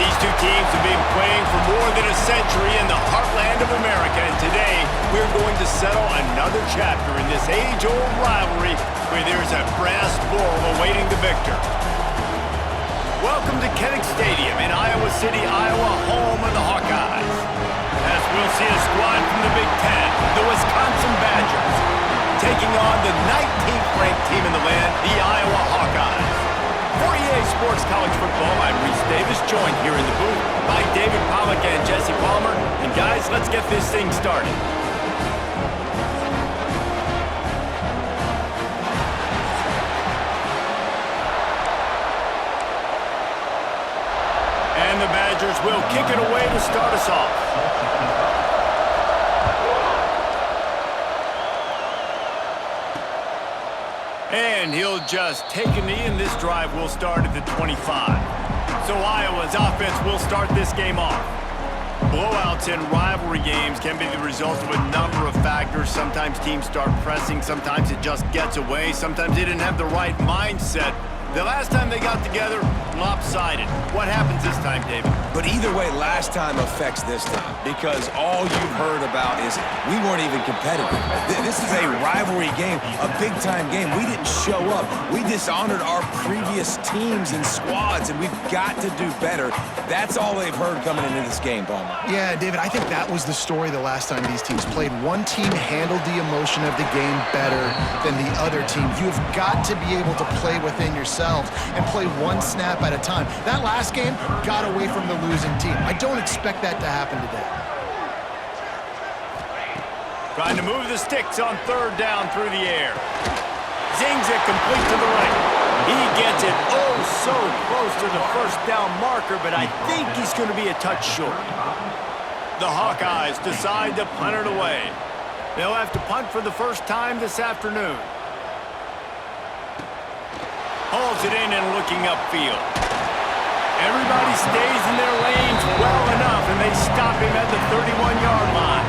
These two teams have been playing for more than a century in the heartland of America, and today we're going to settle another chapter in this age-old rivalry where there's a brass bull awaiting the victor. Welcome to Kinnick Stadium in Iowa City, Iowa, home of the Hawkeyes. As we'll see a squad from the Big Ten, the Wisconsin Badgers, taking on the 19th ranked team in the land, the Iowa Hawkeyes. For EA Sports College Football, I'm Reese Davis, joined here in the booth by David Pollack and Jesse Palmer. And guys, let's get this thing started. And the Badgers will kick it away to start us off. And he'll just take a knee, and this drive will start at the 25. So Iowa's offense will start this game off. Blowouts in rivalry games can be the result of a number of factors. Sometimes teams start pressing, sometimes it just gets away, sometimes they didn't have the right mindset. The last time they got together, lopsided. What happens this time, David? But either way, last time affects this time because all you've heard about is we weren't even competitive. This is a rivalry game, a big-time game. We didn't show up. We dishonored our previous teams and squads, and we've got to do better. That's all they've heard coming into this game, Palmer. Yeah, David, I think that was the story the last time these teams played. One team handled the emotion of the game better than the other team. You've got to be able to play within yourself and play one snap at a time. That last game got away from the losing team. I don't expect that to happen today. Trying to move the sticks on third down through the air. Zings it complete to the right. He gets it oh so close to the first down marker, but I think he's going to be a touch short. The Hawkeyes decide to punt it away. They'll have to punt for the first time this afternoon. Hauls it in and looking upfield. Everybody stays in their lanes well enough, and they stop him at the 31-yard line.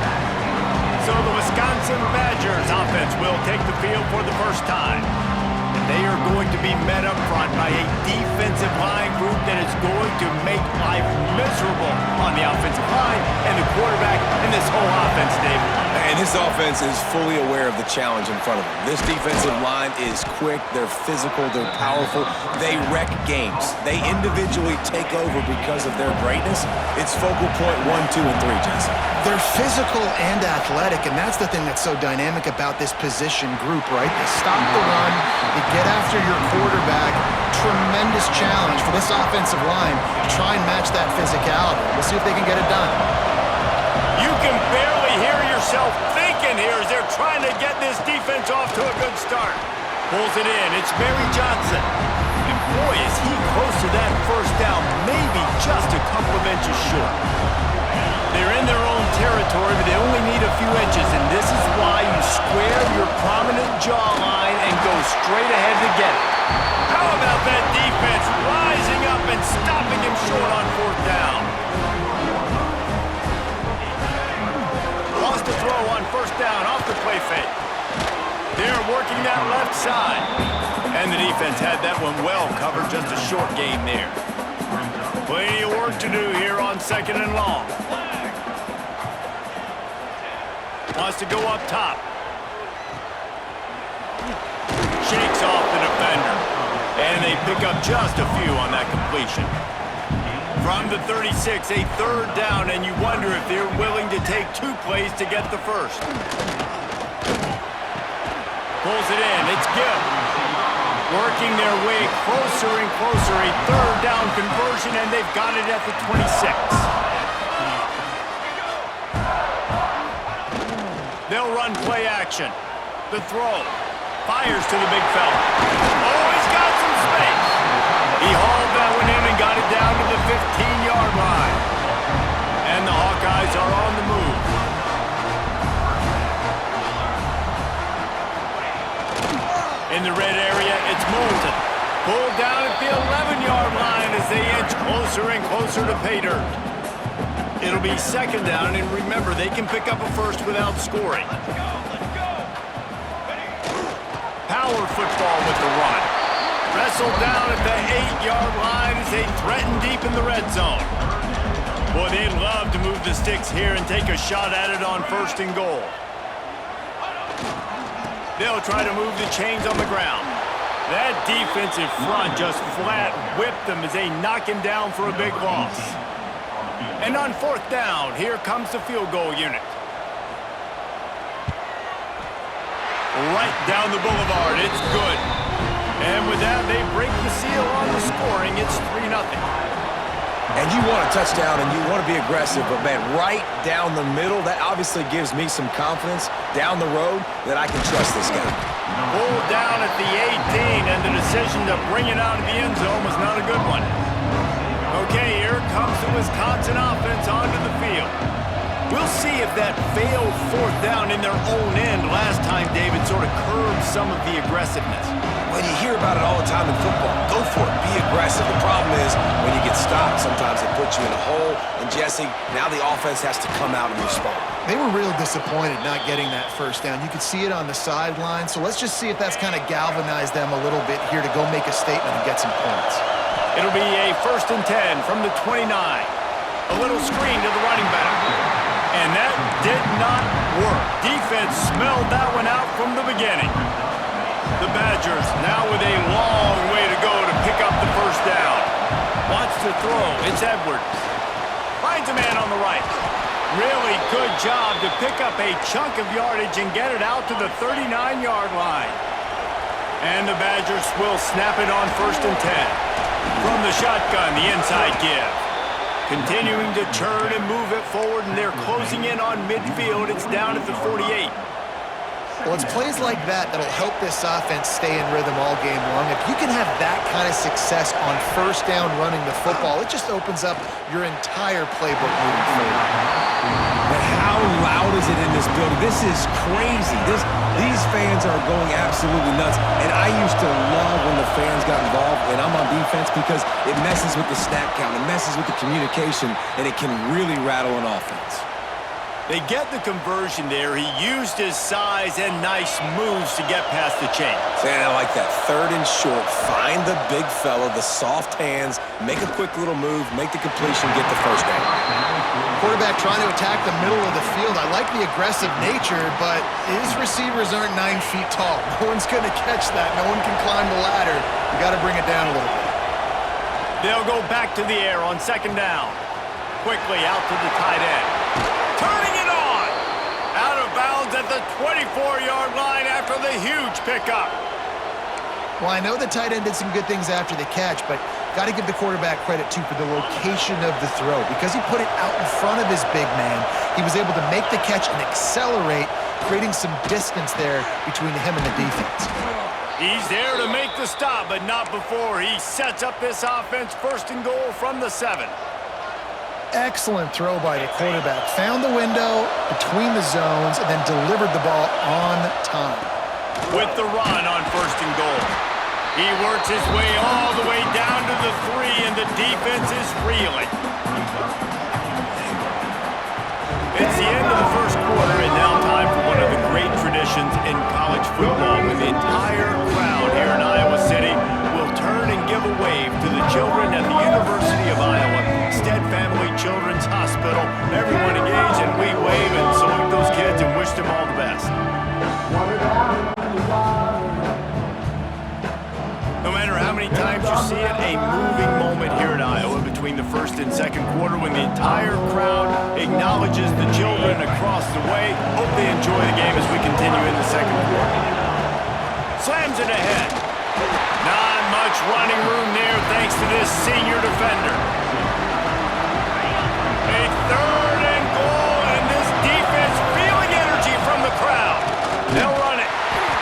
So the Wisconsin Badgers offense will take the field for the first time. And they are going to be met up front by a defensive line group that is going to make life miserable on the offensive line and the quarterback and this whole offense, David. And this offense is fully aware of the challenge in front of them. This defensive line is quick, they're physical, they're powerful. They wreck games. They individually take over because of their greatness. It's focal point 1, 2, and 3, Jesse. They're physical and athletic, and that's the thing that's so dynamic about this position group, right? They stop the run, they get after your quarterback. Tremendous challenge for this offensive line to try and match that physicality. We'll see if they can get it done. You can barely hear yourself thinking here as they're trying to get this defense off to a good start. Pulls it in. It's Barry Johnson. And boy, is he close to that first down, maybe just a couple of inches short. They're in their own territory, but they only need a few inches, and this is why you square your prominent jawline and go straight ahead to get it. How about that defense rising up and stopping him short on fourth down? Lost a throw on first down off the play fake. They're working that left side. And the defense had that one well covered, just a short game there. Plenty of work to do here on second and long. Wants to go up top. Shakes off the defender. And they pick up just a few on that completion. From the 36, a third down, and you wonder if they're willing to take two plays to get the first. Pulls it in. It's Gibb. Working their way closer and closer. A third down conversion, and they've got it at the 26. They'll run play action. The throw. Fires to the big fella. Oh, he's got some space. He hauled that one in and got it down to the 15-yard line. And the Hawkeyes are on the move. In the red area, it's Moulton. Pulled down at the 11-yard line as they inch closer and closer to pay dirt. It'll be second down, and remember, they can pick up a first without scoring. Power football with the run. Wrestled down at the 8-yard line as they threaten deep in the red zone. Boy, they'd love to move the sticks here and take a shot at it on 1st and goal. They'll try to move the chains on the ground. That defensive front just flat whipped them as they knock him down for a big loss. And on 4th down, here comes the field goal unit. Right down the boulevard, it's good. And with that, they break the seal on the scoring. It's 3-0. And you want a touchdown and you want to be aggressive, but man, right down the middle, that obviously gives me some confidence down the road that I can trust this guy. Pulled down at the 18, and the decision to bring it out of the end zone was not a good one. Okay, here comes the Wisconsin offense onto the field. We'll see if that failed 4th down in their own end last time, David, sort of curbed some of the aggressiveness. Well, you hear about it all the time in football. Go for it. Be aggressive. The problem is when you get stopped, sometimes it puts you in a hole. And, Jesse, now the offense has to come out and respond. They were real disappointed not getting that 1st down. You could see it on the sideline. So let's just see if that's kind of galvanized them a little bit here to go make a statement and get some points. It'll be a 1st and 10 from the 29. A little screen to the running back. And that did not work. Defense smelled that one out from the beginning. The Badgers now with a long way to go to pick up the 1st down. Wants to throw. It's Edwards. Finds a man on the right. Really good job to pick up a chunk of yardage and get it out to the 39-yard line. And the Badgers will snap it on 1st and 10. From the shotgun, the inside give. Continuing to turn and move it forward, and they're closing in on midfield. It's down at the 48. Well, it's plays like that that'll help this offense stay in rhythm all game long. If you can have that kind of success on 1st down running the football, it just opens up your entire playbook moving forward. But how loud is it in this building? This is crazy. These fans are going absolutely nuts. And I used to love when the fans got involved, and I'm on defense because it messes with the snap count, it messes with the communication, and it can really rattle an offense. They get the conversion there. He used his size and nice moves to get past the chain. And I like that 3rd and short. Find the big fella, the soft hands, make a quick little move, make the completion, get the 1st down. Quarterback trying to attack the middle of the field. I like the aggressive nature, but his receivers aren't 9 feet tall. No one's going to catch that. No one can climb the ladder. You got to bring it down a little bit. They'll go back to the air on 2nd down. Quickly out to the tight end. Turning it on! Out of bounds at the 24-yard line after the huge pickup. Well, I know the tight end did some good things after the catch, but got to give the quarterback credit, too, for the location of the throw. Because he put it out in front of his big man, he was able to make the catch and accelerate, creating some distance there between him and the defense. He's there to make the stop, but not before he sets up this offense 1st and goal from the 7. Excellent throw by the quarterback. Found the window between the zones and then delivered the ball on time. With the run on 1st and goal. He works his way all the way down to the 3, and the defense is reeling. It's the end of the 1st quarter, and now time for one of the great traditions in college football, when the entire crowd here in Iowa City will turn and give a wave to the children at the University of Iowa Stead Family Children's Hospital. Everyone engaged, and we wave and salute those kids and wish them all the best. No matter how many times you see it, a moving moment here in Iowa between the 1st and 2nd quarter when the entire crowd acknowledges the children across the way. Hope they enjoy the game as we continue in the 2nd quarter. Slams it ahead. Not much running room there thanks to this senior defender. A 3rd and goal, and this defense feeling energy from the crowd. They'll run it.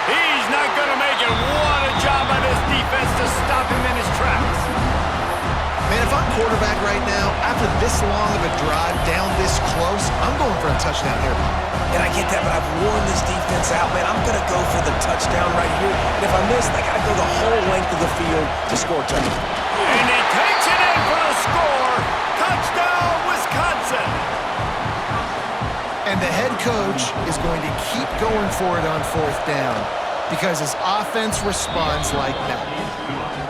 He's not going to make it. What a job by this defense to stop him in his tracks. Man, if I'm quarterback right now, after this long of a drive down this close, I'm going for a touchdown here. And I get that, but I've worn this defense out, man. I'm going to go for the touchdown right here. And if I miss, I got to go the whole length of the field to score a touchdown. And he takes it in for the score. Touchdown, Wisconsin. And the head coach is going to keep going for it on 4th down because his offense responds like that.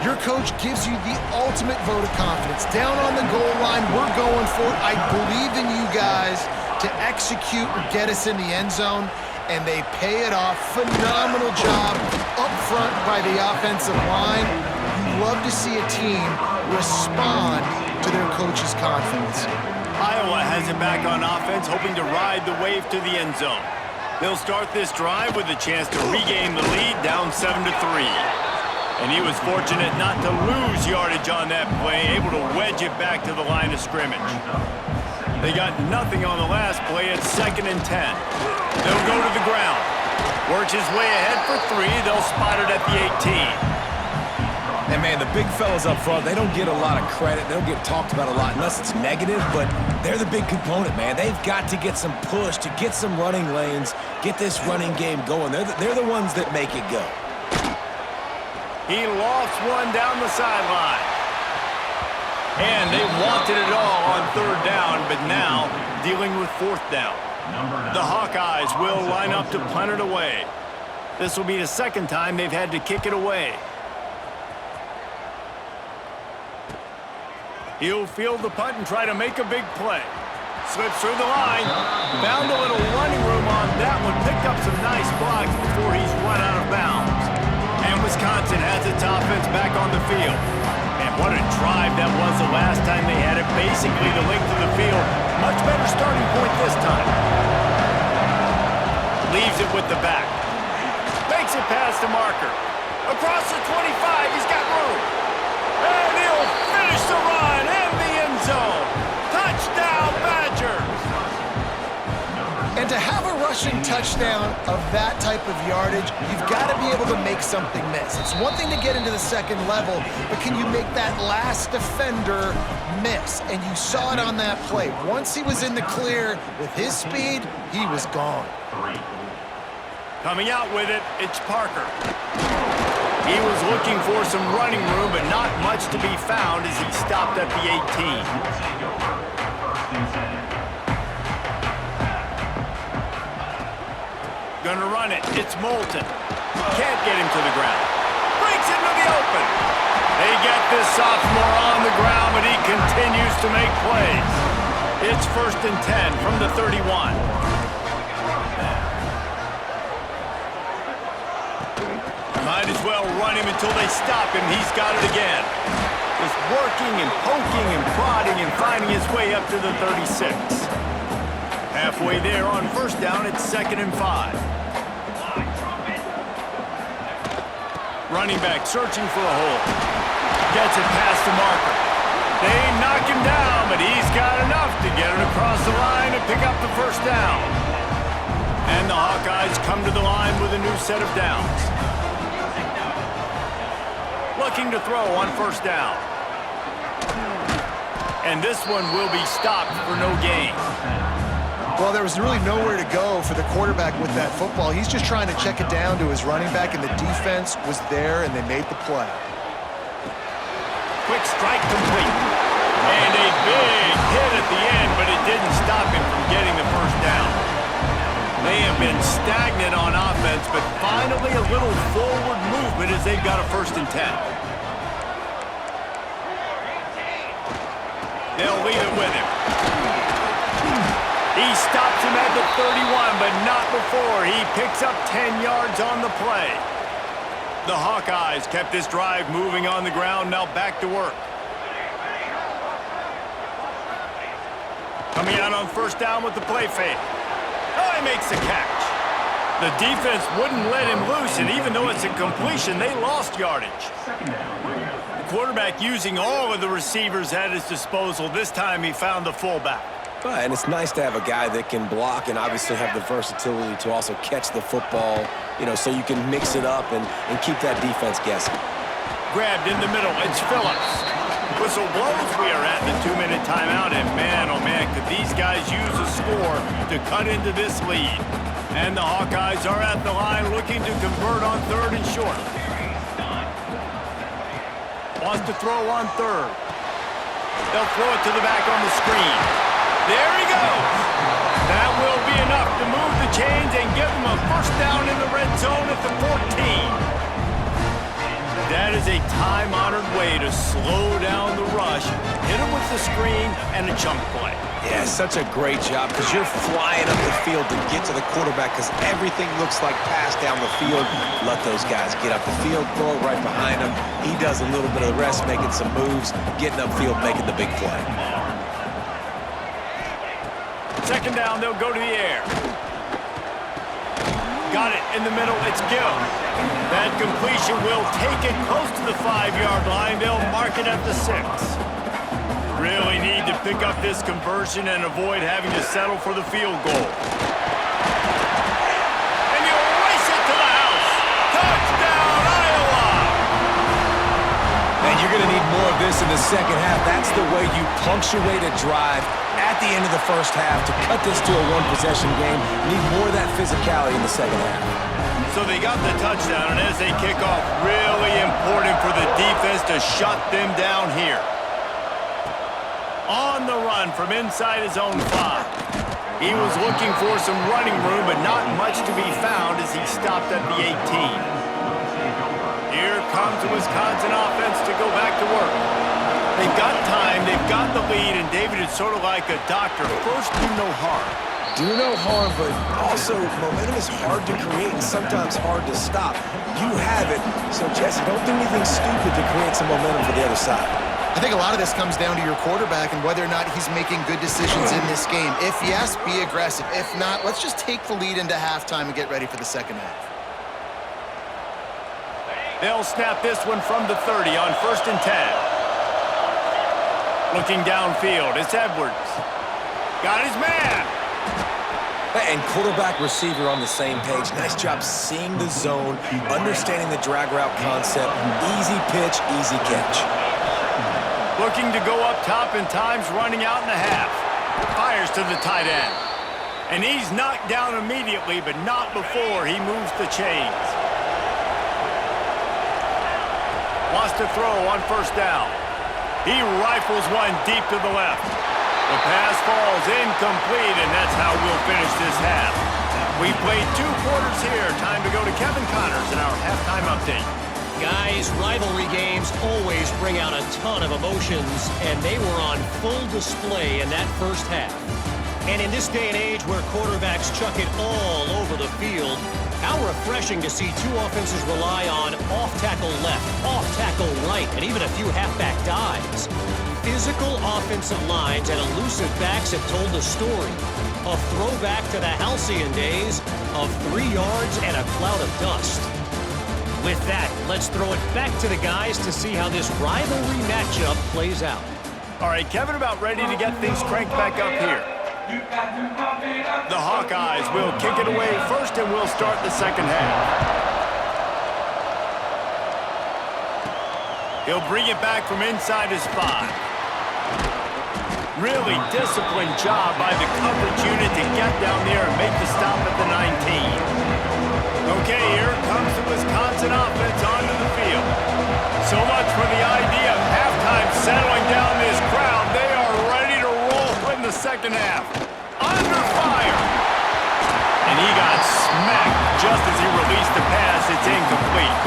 Your coach gives you the ultimate vote of confidence. Down on the goal line, we're going for it. I believe in you guys to execute and get us in the end zone, and they pay it off. Phenomenal job up front by the offensive line. You love to see a team respond to their coach's confidence. Iowa has it back on offense, hoping to ride the wave to the end zone. They'll start this drive with a chance to regain the lead, down 7-3. And he was fortunate not to lose yardage on that play, able to wedge it back to the line of scrimmage. They got nothing on the last play at 2nd and 10. They'll go to the ground. Works his way ahead for 3. They'll spot it at the 18. And, man, the big fellas up front, they don't get a lot of credit. They don't get talked about a lot unless it's negative, but they're the big component, man. They've got to get some push, to get some running lanes, get this running game going. They're the ones that make it go. He lofts one down the sideline. And they wanted it all on 3rd down, but now dealing with 4th down. The Hawkeyes will line up to punt it away. This will be the 2nd time they've had to kick it away. He'll field the punt and try to make a big play. Slips through the line. Found a little running room on that one. Picked up some nice blocks before he's run out of bounds. And Wisconsin has its offense back on the field. And what a drive that was the last time they had it. Basically the length of the field. Much better starting point this time. Leaves it with the back. Makes it past the marker. Across the 25, he's got room. And he'll finish the run in the end zone. Touchdown, Badgers! And to have a rushing touchdown of that type of yardage, you've got to be able to make something miss. It's one thing to get into the 2nd level, but can you make that last defender miss? And you saw it on that play. Once he was in the clear with his speed, he was gone. Coming out with it, it's Parker. He was looking for some running room, but not much to be found as he stopped at the 18. Gonna run it. It's Moulton. Can't get him to the ground. Breaks into the open. They get this sophomore on the ground, but he continues to make plays. It's 1st and 10 from the 31. Might as well run him until they stop him. He's got it again. Just working and poking and prodding and finding his way up to the 36. Halfway there on 1st down, it's 2nd and 5. Running back searching for a hole. Gets it past the marker. They knock him down, but he's got enough to get it across the line and pick up the 1st down. And the Hawkeyes come to the line with a new set of downs. Looking to throw on 1st down. And this one will be stopped for no gain. Well, there was really nowhere to go for the quarterback with that football. He's just trying to check it down to his running back, and the defense was there, and they made the play. Quick strike complete. And a big hit at the end, but it didn't stop him from getting the 1st down. They have been stagnant on offense, but finally a little forward movement as they've got a 1st and 10. They'll leave it with him. He stops him at the 31, but not before. He picks up 10 yards on the play. The Hawkeyes kept this drive moving on the ground, now back to work. Coming out on 1st down with the play fake. Oh, he makes the catch. The defense wouldn't let him loose, and even though it's a completion, they lost yardage. The quarterback using all of the receivers at his disposal. This time he found the fullback. And it's nice to have a guy that can block and obviously have the versatility to also catch the football, so you can mix it up and keep that defense guessing. Grabbed in the middle, it's Phillips. Whistle blows, we are at the 2-minute timeout, and man, oh man, could these guys use a score to cut into this lead. And the Hawkeyes are at the line looking to convert on 3rd and short. Wants to throw on 3rd. They'll throw it to the back on the screen. There he goes. That will be enough to move the chains and give them a 1st down in the red zone at the 14. That is a time-honored way to slow down the rush, hit him with the screen, and a chunk play. Yeah, such a great job because you're flying up the field to get to the quarterback because everything looks like pass down the field. Let those guys get up the field, throw it right behind him. He does a little bit of the rest, making some moves, getting upfield, making the big play. Second down, they'll go to the air. Got it in the middle, it's Gill. That completion will take it close to the 5-yard line. They'll mark it at the 6. Really need to pick up this conversion and avoid having to settle for the field goal. And he'll race it to the house. Touchdown, Iowa! And you're going to need more of this in the second half. That's the way you punctuate a drive at the end of the first half to cut this to a one-possession game. You need more of that physicality in the second half. So they got the touchdown, and as they kick off, really important for the defense to shut them down here. On the run from inside his own 5. He was looking for some running room, but not much to be found as he stopped at the 18. Here comes the Wisconsin offense to go back to work. They've got time, they've got the lead, and David is sort of like a doctor. First, do no harm. Do no harm, but also momentum is hard to create and sometimes hard to stop. You have it, so Jesse, don't do anything stupid to create some momentum for the other side. I think a lot of this comes down to your quarterback and whether or not he's making good decisions in this game. If yes, be aggressive. If not, let's just take the lead into halftime and get ready for the second half. They'll snap this one from the 30 on 1st and 10. Looking downfield, it's Edwards. Got his man. And quarterback receiver on the same page. Nice job seeing the zone, understanding the drag route concept. Easy pitch, easy catch. Looking to go up top, and time's running out in the half. Fires to the tight end. And he's knocked down immediately, but not before he moves the chains. Wants to throw on 1st down. He rifles one deep to the left. The pass falls incomplete, and that's how we'll finish this half. We played 2 quarters here. Time to go to Kevin Connors in our halftime update. Guys, rivalry games always bring out a ton of emotions, and they were on full display in that first half. And in this day and age where quarterbacks chuck it all over the field, how refreshing to see 2 offenses rely on off-tackle left, off-tackle right, and even a few halfback dives. Physical offensive lines and elusive backs have told the story. A throwback to the halcyon days of 3 yards and a cloud of dust. With that, let's throw it back to the guys to see how this rivalry matchup plays out. All right, Kevin, about ready to get things cranked back up here. The Hawkeyes will kick it away first, and we'll start the second half. He'll bring it back from inside his 5. Really disciplined job by the coverage unit to get down there and make the stop at the 19. Okay, here comes the Wisconsin offense onto the field. So much for the idea of halftime settling down this crowd. They are ready to roll in the second half. Under fire. And he got smacked just as he released the pass. It's incomplete.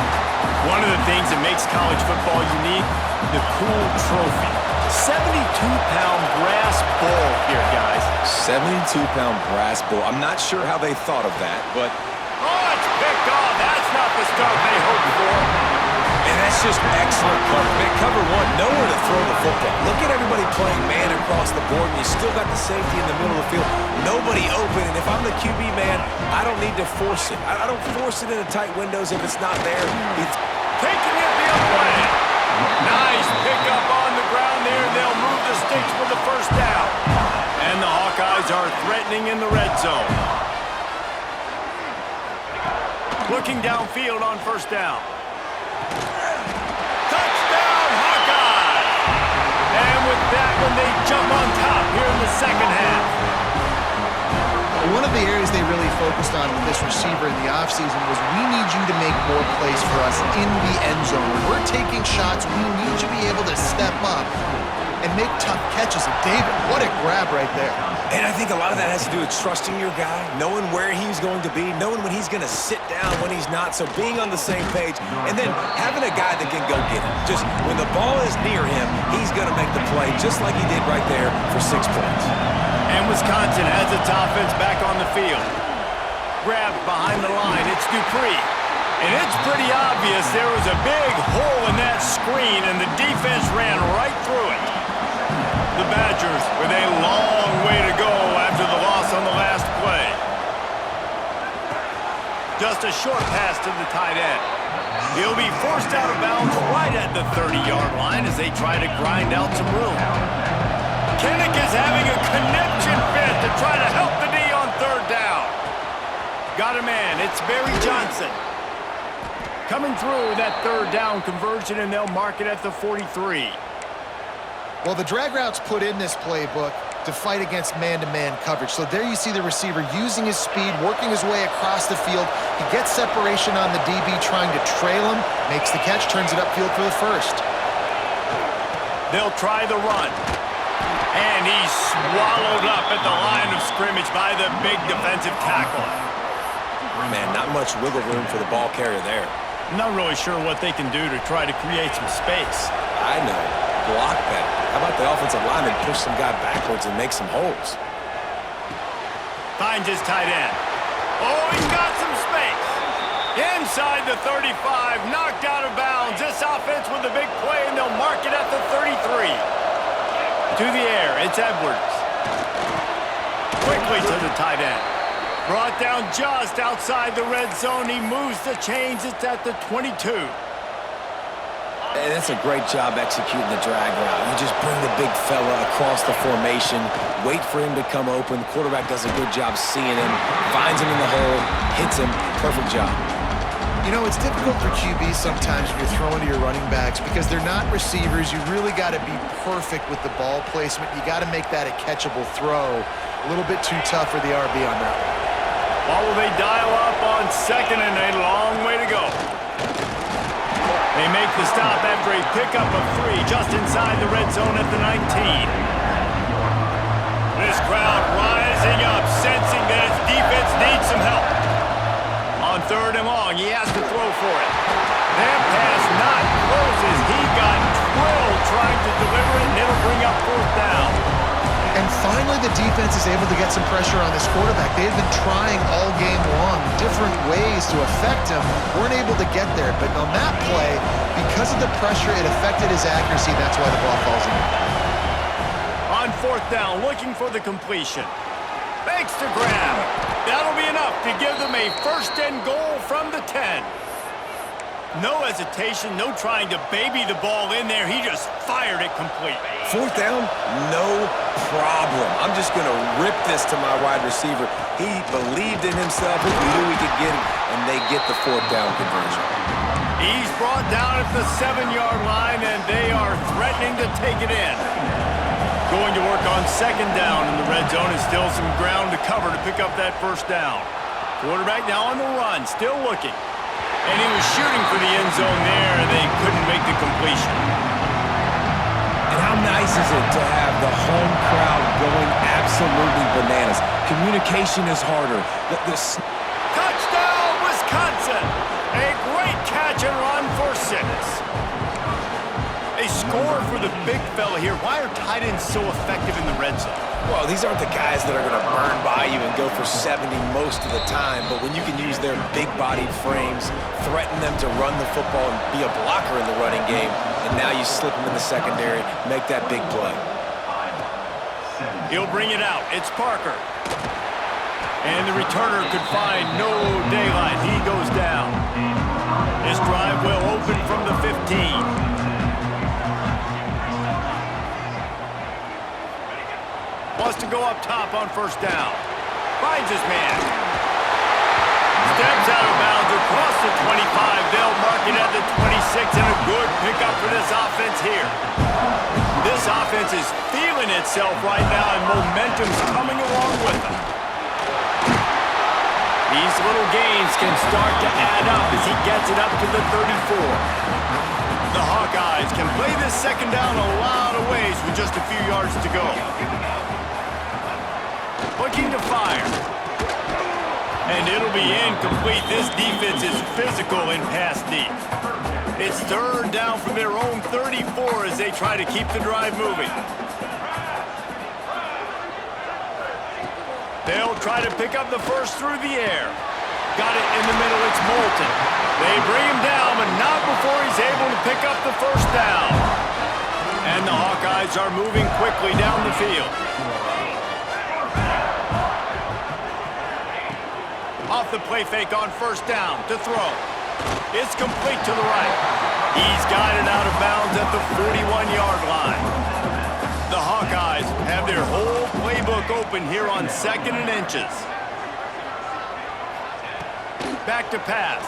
One of the things that makes college football unique, the cool trophy. 72-pound brass ball here, guys. 72-pound brass ball. I'm not sure how they thought of that, but... Oh, it's picked off. That's not the start they hoped for. And that's just excellent cover. Man, cover 1, nowhere to throw the football. Look at everybody playing man across the board, and you still got the safety in the middle of the field. Nobody open, and if I'm the QB man, I don't need to force it. I don't force it into tight windows if it's not there. It's taking it the other way. Nice pickup on the ground there. They'll move the sticks with the first down. And the Hawkeyes are threatening in the red zone. Looking downfield on 1st down. Touchdown, Hawkeyes! And with that one, they jump on top here in the second half. One of the areas they really focused on with this receiver in the offseason was we need you to make more plays for us in the end zone. When we're taking shots, we need you to be able to step up and make tough catches. And David, what a grab right there. And I think a lot of that has to do with trusting your guy, knowing where he's going to be, knowing when he's going to sit down, when he's not, so being on the same page, and then having a guy that can go get it. Just when the ball is near him, he's going to make the play just like he did right there for 6 points. And Wisconsin has its offense back on the field. Grabbed behind the line, it's Dupree. And it's pretty obvious there was a big hole in that screen, and the defense ran right through it. The Badgers with a long way to go after the loss on the last play. Just a short pass to the tight end. He'll be forced out of bounds right at the 30-yard line as they try to grind out some room. Kinnick is having a connection fit to try to help the D on 3rd down. Got a man. It's Barry Johnson. Coming through that 3rd down conversion, and they'll mark it at the 43. Well, the drag route's put in this playbook to fight against man-to-man coverage. So there you see the receiver using his speed, working his way across the field. He gets separation on the DB, trying to trail him, makes the catch, turns it upfield for the first. They'll try the run. And he's swallowed up at the line of scrimmage by the big defensive tackle. Man, not much wiggle room for the ball carrier there. I'm not really sure what they can do to try to create some space. I know. Block better. How about the offensive lineman push some guy backwards and make some holes? Finds his tight end. Oh, he's got some space. Inside the 35, knocked out of bounds. This offense with a big play, and they'll mark it at the 33. To the air, it's Edwards. Quickly to the tight end. Brought down just outside the red zone. He moves the chains. It's at the 22. And that's a great job executing the drag route. You just bring the big fella across the formation, wait for him to come open. The quarterback does a good job seeing him, finds him in the hole, hits him. Perfect job. You know, it's difficult for QBs sometimes when you're throwing to your running backs because they're not receivers. You really got to be perfect with the ball placement. You got to make that a catchable throw. A little bit too tough for the RB on that one. Ball will they dial up on 2nd and a long way to go. They make the stop after a pickup of 3 just inside the red zone at the 19. This crowd rising up, sensing that its defense needs some help. On 3rd and long, he has to throw for it. That pass not close as he got drilled trying to deliver it, and it'll bring up 4th down. And finally, the defense is able to get some pressure on this quarterback. They've been trying all game long different ways to affect him. Weren't able to get there. But on that play, because of the pressure, it affected his accuracy. That's why the ball falls in. On 4th down, looking for the completion. Fakes to grab. That'll be enough to give them a 1st and goal from the 10. No hesitation, no trying to baby the ball in there. He just fired it complete. 4th down, no problem. I'm just going to rip this to my wide receiver. He believed in himself. He knew he could get it, and they get the 4th down conversion. He's brought down at the 7-yard line, and they are threatening to take it in. Going to work on 2nd down in the red zone, and still some ground to cover to pick up that 1st down. Quarterback now on the run, still looking. And he was shooting for the end zone there, and they couldn't make the completion. And how nice is it to have the home crowd going absolutely bananas? Communication is harder. Touchdown, Wisconsin! A great catch and run for 6. A score for the big fella here. Why are tight ends so effective in the red zone? Well, these aren't the guys that are going to burn by you and go for 70 most of the time, but when you can use their big-bodied frames, threaten them to run the football and be a blocker in the running game, and now you slip them in the secondary, make that big play. He'll bring it out. It's Parker. And the returner could find no daylight. He goes down. This drive will open from the 15. Wants to go up top on 1st down. Finds his man. Steps out of bounds across the 25. They'll mark it at the 26, and a good pickup for this offense here. This offense is feeling itself right now, and momentum's coming along with them. These little gains can start to add up as he gets it up to the 34. The Hawkeyes can play this 2nd down a lot of ways with just a few yards to go. looking to fire. And it'll be incomplete. This defense is physical in pass deep. It's third down from their own 34 as they try to keep the drive moving. They'll try to pick up the first through the air. Got it in the middle, it's Moulton. They bring him down, but not before he's able to pick up the first down. And the Hawkeyes are moving quickly down the field. Off the play fake on first down to throw. It's complete to the right. He's got it out of bounds at the 41-yard line. The Hawkeyes have their whole playbook open here on 2nd and inches. Back to pass.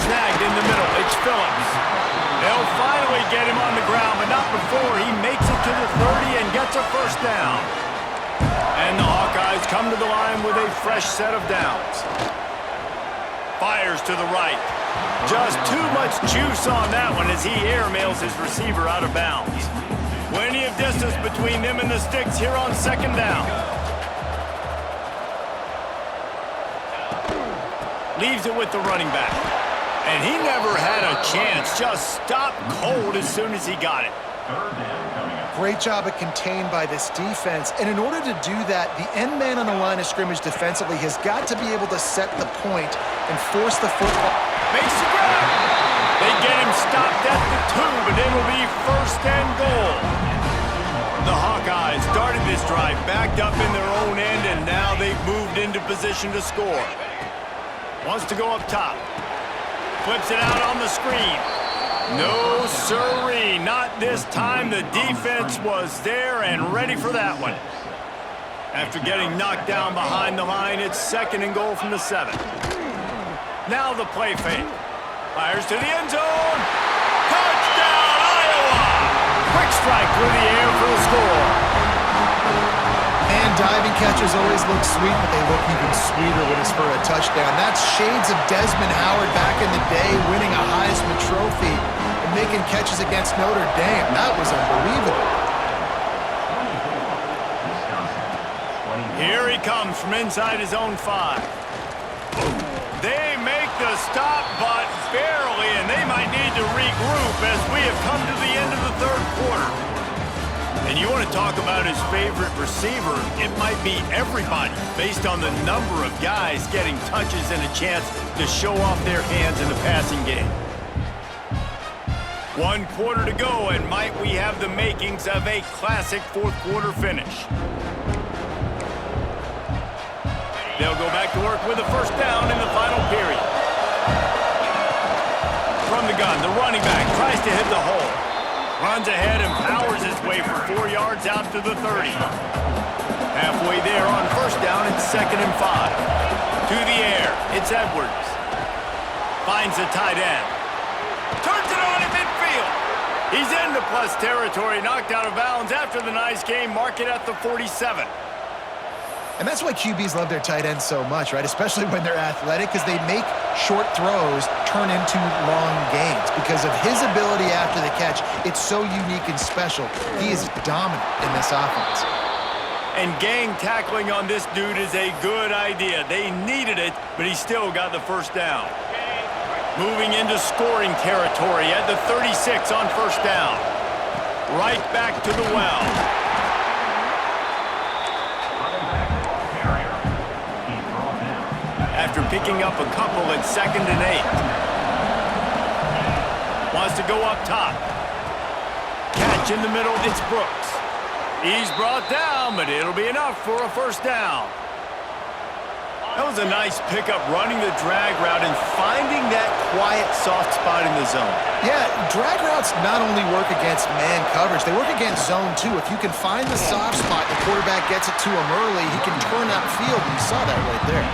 Snagged in the middle. It's Phillips. They'll finally get him on the ground, but not before he makes it to the 30 and gets a first down. And the Hawkeyes come to the line with a fresh set of downs. Fires to the right. Just too much juice on that one as he airmails his receiver out of bounds. Plenty of distance between them and the sticks here on 2nd down. Leaves it with the running back. And he never had a chance. Just stopped cold as soon as he got it. Great job at contained by this defense. And in order to do that, the end man on the line of scrimmage defensively has got to be able to set the point and force the football. Makes the grab. They get him stopped at the 2, but it'll be 1st and goal. The Hawkeyes started this drive backed up in their own end, and now they've moved into position to score. Wants to go up top. Flips it out on the screen. No sirree, not this time. The defense was there and ready for that one. After getting knocked down behind the line, it's 2nd and goal from the 7. Now the play fake. Fires to the end zone. Touchdown, Iowa! Quick strike through the air for the score. And diving catches always look sweet, but they look even sweeter when it's for a touchdown. That's shades of Desmond Howard back in the day, winning a Heisman Trophy and making catches against Notre Dame. That was unbelievable. Here he comes from inside his own 5. They make the stop, but barely, and they might need to regroup as we have come to the end of the 3rd quarter. And you want to talk about his favorite receiver, it might be everybody, based on the number of guys getting touches and a chance to show off their hands in the passing game. 1 quarter to go, and might we have the makings of a classic 4th quarter finish. They'll go back to work with a first down in the final period. From the gun, the running back tries to hit the hole. Runs ahead and powers his way for 4 yards out to the 30. Halfway there on first down, it's 2nd and 5. To the air, it's Edwards. Finds the tight end. Turns it on in midfield. He's into plus territory, knocked out of bounds after the nice game. Mark it at the 47. And that's why QBs love their tight ends so much, right? Especially when they're athletic, because they make short throws turn into long gains. Because of his ability after the catch, it's so unique and special. He is dominant in this offense. And gang tackling on this dude is a good idea. They needed it, but he still got the first down. Moving into scoring territory at the 36 on first down. Right back to the well. After picking up a couple at 2nd and 8. Wants to go up top. Catch in the middle, it's Brooks. He's brought down, but it'll be enough for a first down. That was a nice pickup, running the drag route and finding that quiet, soft spot in the zone. Yeah, drag routes not only work against man coverage, they work against zone too. If you can find the soft spot, the quarterback gets it to him early, he can turn that field, and you saw that right there.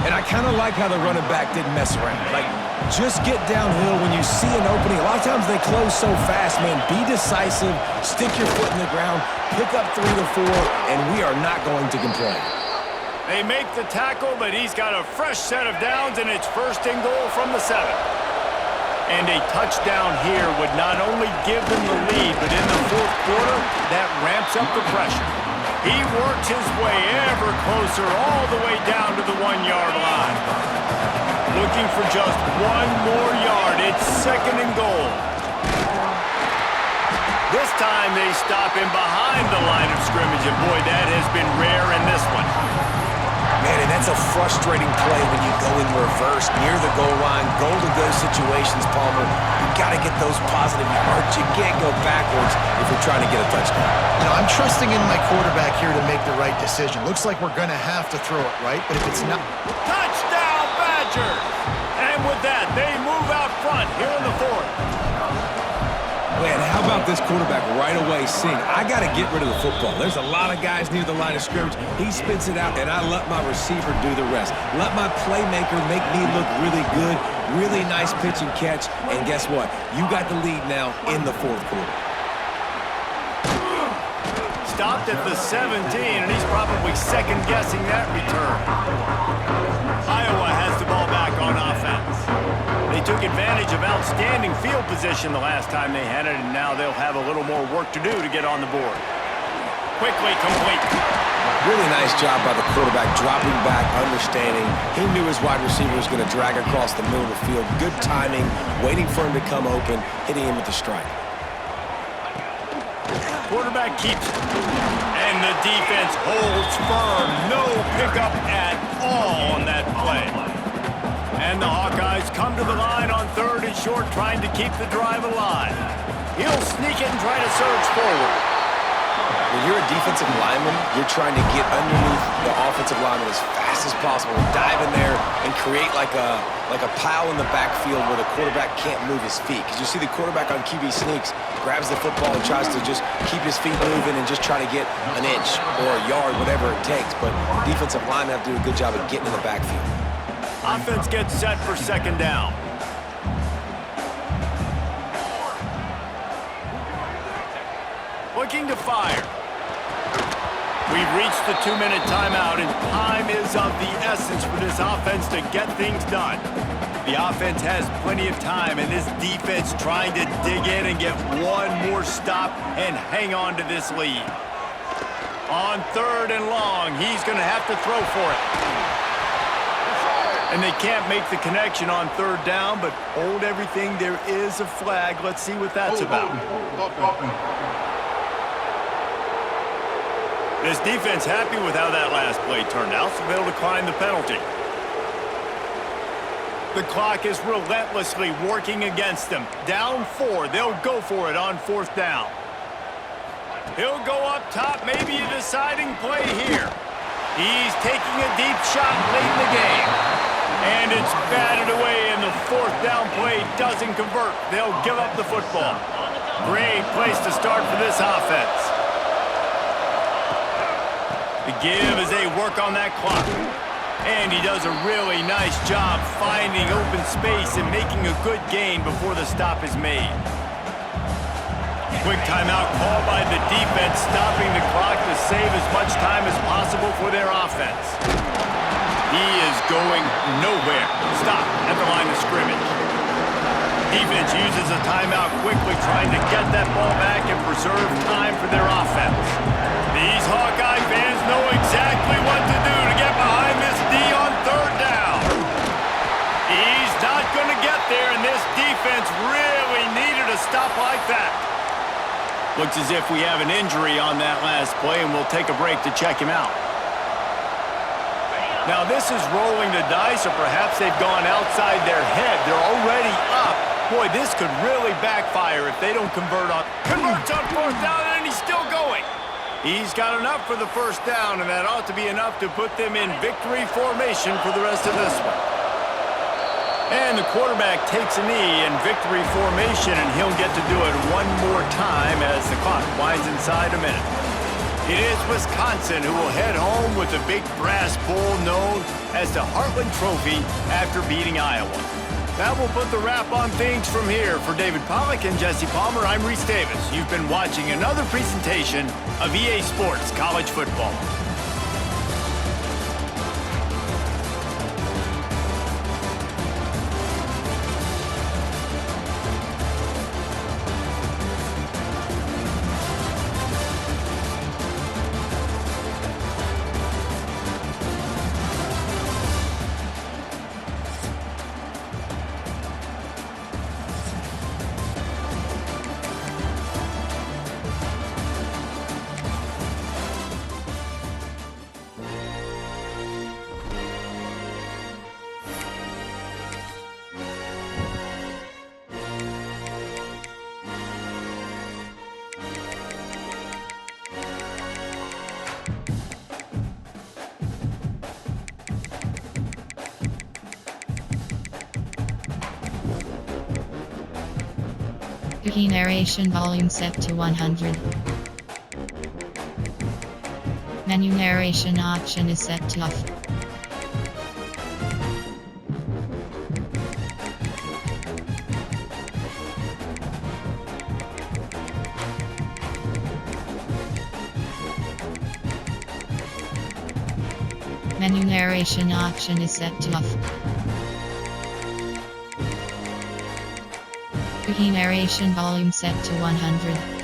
And I kind of like how the running back didn't mess around. Like, just get downhill when you see an opening. A lot of times they close so fast, man. Be decisive, stick your foot in the ground, pick up 3 to 4, and we are not going to complain. They make the tackle, but he's got a fresh set of downs, and it's 1st and goal from the 7. And a touchdown here would not only give them the lead, but in the 4th quarter, that ramps up the pressure. He works his way ever closer all the way down to the 1-yard line. Looking for just one more yard. It's 2nd and goal. This time they stop him behind the line of scrimmage, and boy, that has been rare in this one. Man, and that's a frustrating play when you go in reverse near the goal line. Goal-to-go situations, Palmer. You got to get those positive yards. You can't go backwards if you're trying to get a touchdown. You know, I'm trusting in my quarterback here to make the right decision. Looks like we're going to have to throw it, right? But if it's not... Touchdown, Badgers! And with that, they move out front here in the 4th. Man, how about this quarterback right away seeing, I got to get rid of the football. There's a lot of guys near the line of scrimmage. He spits it out, and I let my receiver do the rest. Let my playmaker make me look really good. Really nice pitch and catch. And guess what? You got the lead now in the 4th quarter. Stopped at the 17, and he's probably second-guessing that return. Iowa has the ball back on offense. They took advantage of outstanding field position the last time they had it, and now they'll have a little more work to do to get on the board. Quickly complete. Really nice job by the quarterback, dropping back, understanding. He knew his wide receiver was going to drag across the middle of the field. Good timing, waiting for him to come open, hitting him with the strike. Quarterback keeps it. And the defense holds firm. No pickup at all on that play. And the Hawkeyes come to the line on 3rd and short, trying to keep the drive alive. He'll sneak it and try to surge forward. When you're a defensive lineman, you're trying to get underneath the offensive lineman as fast as possible, dive in there and create like a pile in the backfield where the quarterback can't move his feet. Because you see the quarterback on QB sneaks, grabs the football and tries to just keep his feet moving and just try to get an inch or a yard, whatever it takes. But defensive linemen have to do a good job of getting in the backfield. Offense gets set for 2nd down. Looking to fire. We've reached the 2-minute timeout, and time is of the essence for this offense to get things done. The offense has plenty of time, and this defense trying to dig in and get one more stop and hang on to this lead. On 3rd and long, he's going to have to throw for it. And they can't make the connection on 3rd down, but hold everything. There is a flag. Let's see what that's about. This defense happy with how that last play turned out, so they'll decline the penalty. The clock is relentlessly working against them. Down 4. They'll go for it on 4th down. He'll go up top, maybe a deciding play here. He's taking a deep shot late in the game. And it's batted away, and the 4th down play doesn't convert. They'll give up the football. Great place to start for this offense. The give as they work on that clock. And he does a really nice job finding open space and making a good gain before the stop is made. Quick timeout called by the defense, stopping the clock to save as much time as possible for their offense. He is going nowhere. Stop at the line of scrimmage. Defense uses a timeout quickly, trying to get that ball back and preserve time for their offense. These Hawkeye fans know exactly what to do to get behind this D on 3rd down. He's not going to get there, and this defense really needed a stop like that. Looks as if we have an injury on that last play, and we'll take a break to check him out. Now this is rolling the dice, or perhaps they've gone outside their head. They're already up. Boy, this could really backfire if they don't convert on. Converts on 4th down, and he's still going. He's got enough for the 1st down, and that ought to be enough to put them in victory formation for the rest of this one. And the quarterback takes a knee in victory formation, and he'll get to do it one more time as the clock winds inside a minute. It is Wisconsin who will head home with the big brass bowl known as the Heartland Trophy after beating Iowa. That will put the wrap on things from here. For David Pollack and Jesse Palmer, I'm Reese Davis. You've been watching another presentation of EA Sports College Football. Key narration volume set to 100. Menu narration option is set to off. Menu narration option is set to off. Key narration volume set to 100.